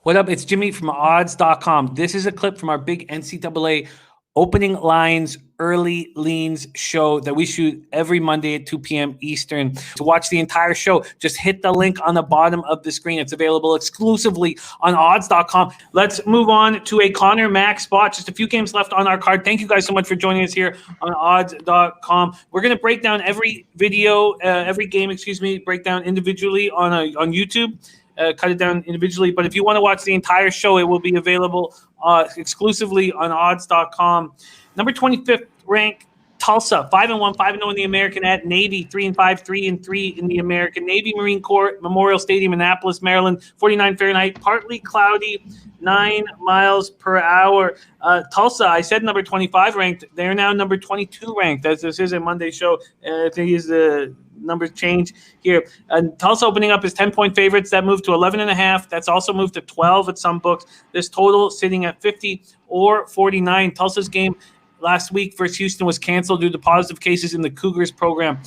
What up? It's Jimmy from odds.com. This is a clip from our big NCAA opening lines, early leans show that we shoot every Monday at 2 p.m. Eastern. To watch the entire show, just hit the link on the bottom of the screen. It's available exclusively on odds.com. Let's move on to a Connor Mac spot. Just a few games left on our card. Thank you guys so much for joining us here on odds.com. We're going to break down every video, every game, break down individually on YouTube. Cut it down individually. But if you want to watch the entire show, it will be available exclusively on odds.com. Number 25th ranked Tulsa, 5-1, 5-0 in the American at Navy, 3-5, 3-3 in the American. Navy Marine Corps Memorial Stadium, Annapolis, Maryland, 49 Fahrenheit, partly cloudy, 9 miles per hour. Tulsa, I said number 25 ranked. They're now number 22 ranked. As this is a Monday show, I think the numbers change here. And Tulsa opening up as 10-point favorites. That moved to 11.5. That's also moved to 12 at some books. This total sitting at 50 or 49. Tulsa's game last week versus Houston was canceled due to positive cases in the Cougars program.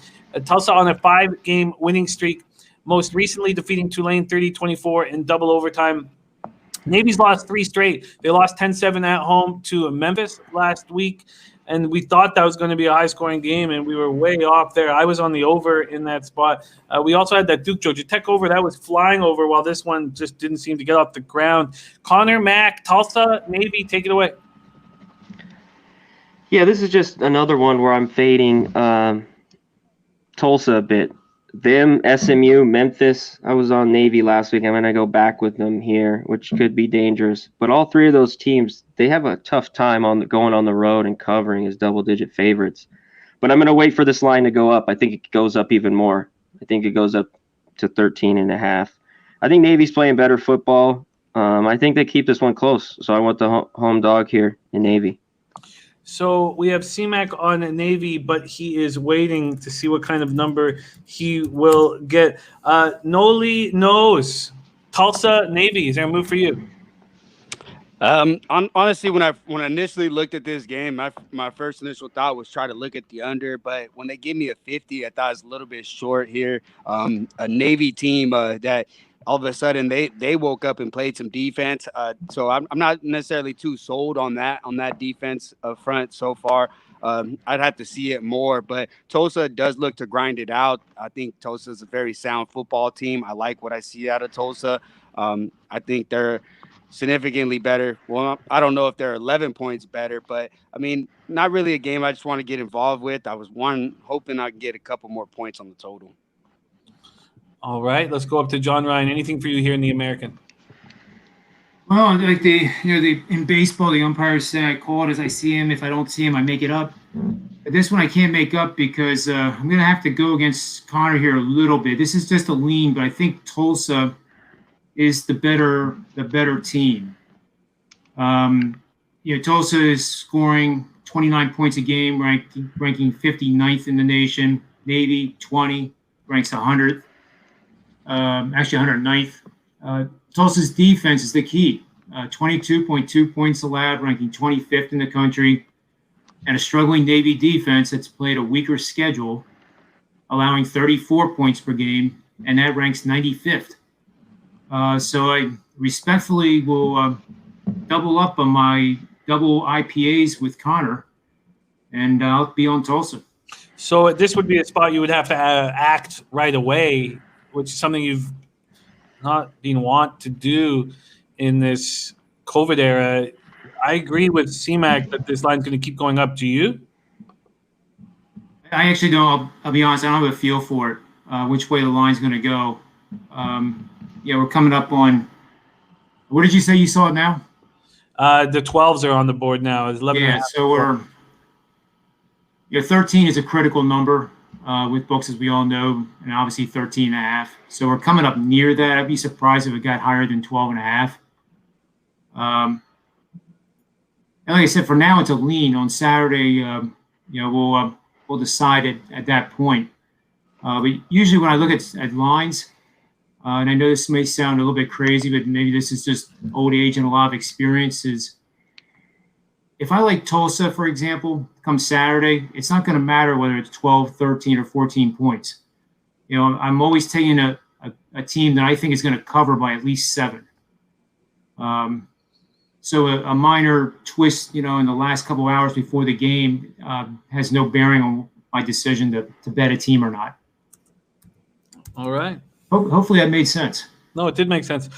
Tulsa on a 5-game winning streak, most recently defeating Tulane 30-24 in double overtime. Navy's lost 3 straight. They lost 10-7 at home to Memphis last week, and we thought that was going to be a high-scoring game, and we were way off there. I was on the over in that spot. We also had that Duke Georgia Tech over. That was flying over, while this one just didn't seem to get off the ground. Connor Mac, Tulsa, Navy, take it away. Yeah, this is just another one where I'm fading Tulsa a bit. Them, SMU, Memphis. I was on Navy last week. I'm going to go back with them here, which could be dangerous. But all 3 of those teams, they have a tough time going on the road and covering as double-digit favorites. But I'm going to wait for this line to go up. I think it goes up even more. I think it goes up to 13.5. I think Navy's playing better football. I think they keep this one close. So I want the home dog here in Navy. So we have CMac on Navy, but he is waiting to see what kind of number he will get. Nolly Knows, Tulsa, Navy. Is there a move for you? Honestly, when I initially looked at this game, my first initial thought was try to look at the under. But when they gave me a 50, I thought it was a little bit short here. A Navy team that all of a sudden they woke up and played some defense. So I'm not necessarily too sold on that defense front so far. I'd have to see it more, but Tulsa does look to grind it out. I think Tulsa is a very sound football team. I like what I see out of Tulsa. I think they're significantly better. Well, I don't know if they're 11 points better, but I mean, not really a game I just want to get involved with. I was hoping I could get a couple more points on the total. All right, let's go up to John Ryan. Anything for you here in the American? Well, like in baseball, the umpires say I call it as I see him. If I don't see him, I make it up. But this one I can't make up because I'm going to have to go against Connor here a little bit. This is just a lean, but I think Tulsa is the better team. Tulsa is scoring 29 points a game, ranking 59th in the nation. Navy 20 ranks 100th. Actually 109th. Tulsa's defense is the key. 22.2 points allowed, ranking 25th in the country, and a struggling Navy defense that's played a weaker schedule, allowing 34 points per game, and that ranks 95th. So I respectfully will double up on my double IPAs with Connor, and I'll be on Tulsa. So this would be a spot you would have to act right away, which is something you've not been want to do in this COVID era. I agree with CMac that this line's going to keep going up. Do you? I actually don't. I'll be honest. I don't have a feel for it, which way the line's going to go. We're coming up on. What did you say you saw it now? The 12s are on the board now. It's 11. Yeah, so we're. 13 is a critical number with books, as we all know, and obviously 13.5. So we're coming up near that. I'd be surprised if it got higher than 12.5. And like I said, for now it's a lean. On Saturday, we'll decide it at that point. But usually when I look at lines, and I know this may sound a little bit crazy, but maybe this is just old age and a lot of experiences. If I like Tulsa, for example, come Saturday, it's not going to matter whether it's 12, 13, or 14 points. I'm always taking a team that I think is going to cover by at least 7. So a minor twist, in the last couple hours before the game has no bearing on my decision to bet a team or not. All right. Hopefully that made sense. No, it did make sense.